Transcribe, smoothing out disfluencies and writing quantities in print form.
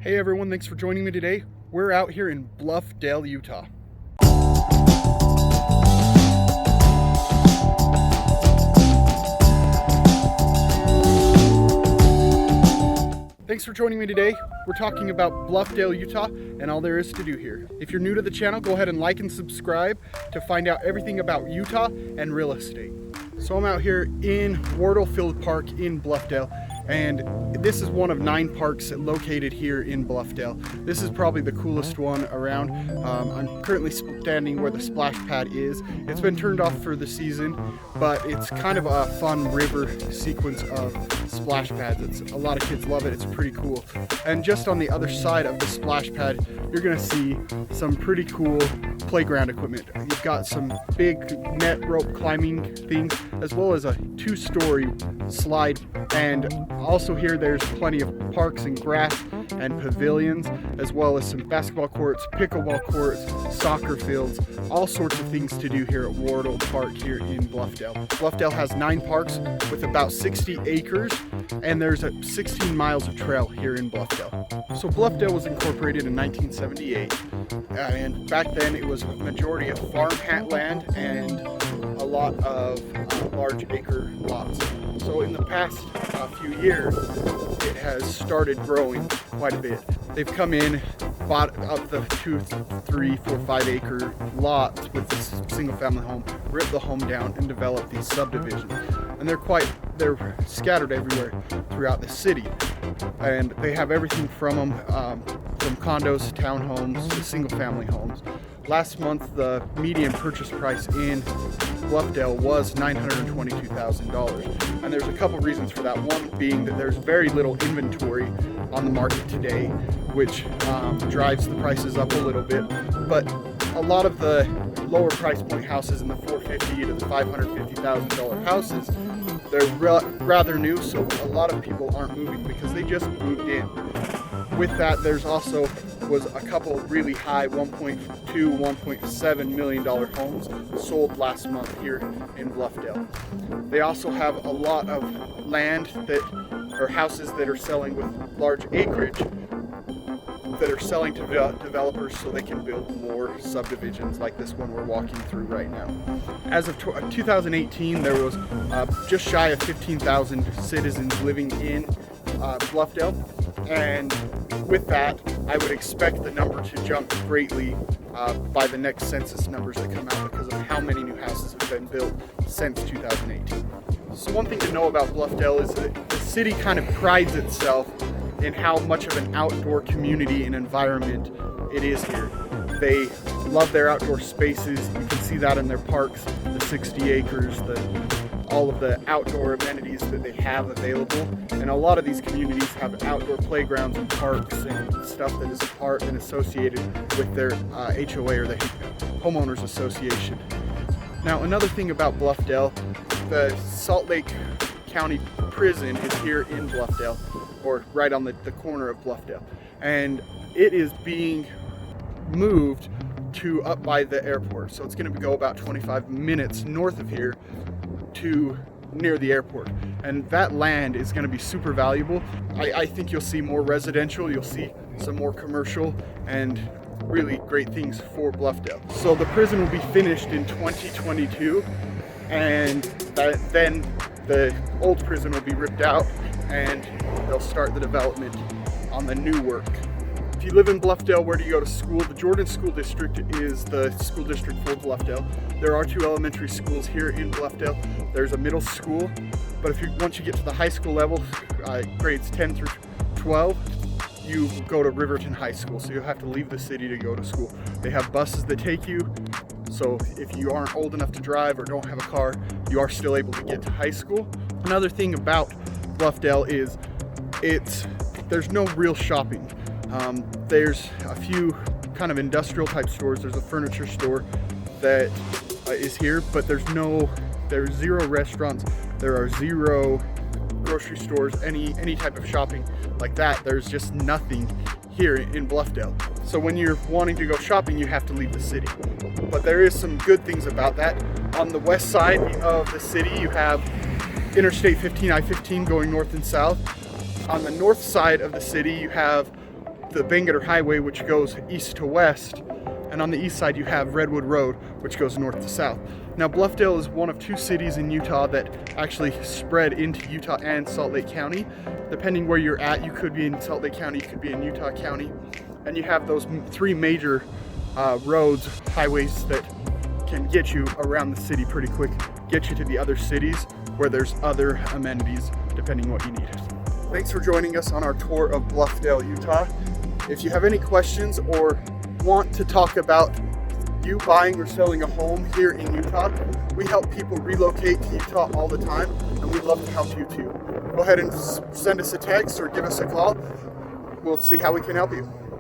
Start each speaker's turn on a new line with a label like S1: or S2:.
S1: Hey everyone, thanks for joining me today. We're out here in Bluffdale, Utah. Thanks for joining me today. We're talking about Bluffdale, Utah, and all there is to do here. If you're new to the channel, go ahead and like and subscribe to find out everything about Utah and real estate. So I'm out here in Bluffdale Park in Bluffdale, and this is one of 9 parks located here in Bluffdale. This is probably the coolest one around. I'm currently standing where the splash pad is. It's been turned off for the season, but it's kind of a fun river sequence of splash pads. A lot of kids love it. It's pretty cool. And just on the other side of the splash pad, you're gonna see some pretty cool playground equipment. You've got some big net rope climbing things, as well as a 2-story slide. And also here there's plenty of parks and grass and pavilions, as well as some basketball courts, pickleball courts, soccer fields, all sorts of things to do here at Bluffdale Park here in Bluffdale. Bluffdale has 9 parks with about 60 acres, and there's 16 miles of trail here in Bluffdale. So Bluffdale was incorporated in 1978, and back then it was a majority of farm land and a lot of large acre lots. So in the past few years, it has started growing quite a bit. They've come in, bought up the 2, 3, 4, 5 acre lots with this single family home, ripped the home down and developed these subdivisions. And they're scattered everywhere throughout the city. And they have everything from them, from condos, townhomes, to single family homes. Last month, the median purchase price in Bluffdale was $922,000. And there's a couple reasons for that. One being that there's very little inventory on the market today, which drives the prices up a little bit. But a lot of the lower price point houses in the $450,000 to the $550,000 houses, they're rather new, so a lot of people aren't moving because they just moved in. With that, there's also was a couple really high $1.2, $1.7 million homes sold last month here in Bluffdale. They also have a lot of land or houses that are selling with large acreage that are selling to developers so they can build more subdivisions like this one we're walking through right now. As of 2018, there was just shy of 15,000 citizens living in Bluffdale, and with that, I would expect the number to jump greatly by the next census numbers that come out because of how many new houses have been built since 2018. So one thing to know about Bluffdale is that the city kind of prides itself in how much of an outdoor community and environment it is here. They love their outdoor spaces. You can see that in their parks, the 60 acres, all of the outdoor amenities that they have available. And a lot of these communities have outdoor playgrounds and parks and stuff that is a part and associated with their HOA or the homeowners association. Now, another thing about Bluffdale, the Salt Lake County Prison is here in Bluffdale, or right on the corner of Bluffdale. And it is being moved to up by the airport. So it's gonna go about 25 minutes north of here to near the airport. And that land is gonna be super valuable. I think you'll see more residential, you'll see some more commercial, and really great things for Bluffdale. So the prison will be finished in 2022, and then the old prison will be ripped out and they'll start the development on the new work. If you live in Bluffdale, where do you go to school? The Jordan School District is the school district for Bluffdale. There are 2 elementary schools here in Bluffdale. There's a middle school, but once you get to the high school level, grades 10 through 12, you go to Riverton High School, so you'll have to leave the city to go to school. They have buses that take you, so if you aren't old enough to drive or don't have a car, you are still able to get to high school. Another thing about Bluffdale is there's no real shopping. There's a few kind of industrial type stores. There's a furniture store that is here, but there's 0 restaurants. There are 0 grocery stores, any type of shopping like that. There's just nothing here in Bluffdale. So when you're wanting to go shopping, you have to leave the city. But there is some good things about that. On the west side of the city, you have Interstate 15, I-15 going north and south. On the north side of the city, you have the Bangerter Highway, which goes east to west, and on the east side you have Redwood Road, which goes north to south. Now Bluffdale is one of 2 cities in Utah that actually spread into Utah and Salt Lake County. Depending where you're at, you could be in Salt Lake County, you could be in Utah County, and you have those 3 major roads, highways that can get you around the city pretty quick, get you to the other cities where there's other amenities depending what you need. Thanks for joining us on our tour of Bluffdale, Utah. If you have any questions or want to talk about you buying or selling a home here in Utah, we help people relocate to Utah all the time, and we'd love to help you too. Go ahead and send us a text or give us a call. We'll see how we can help you.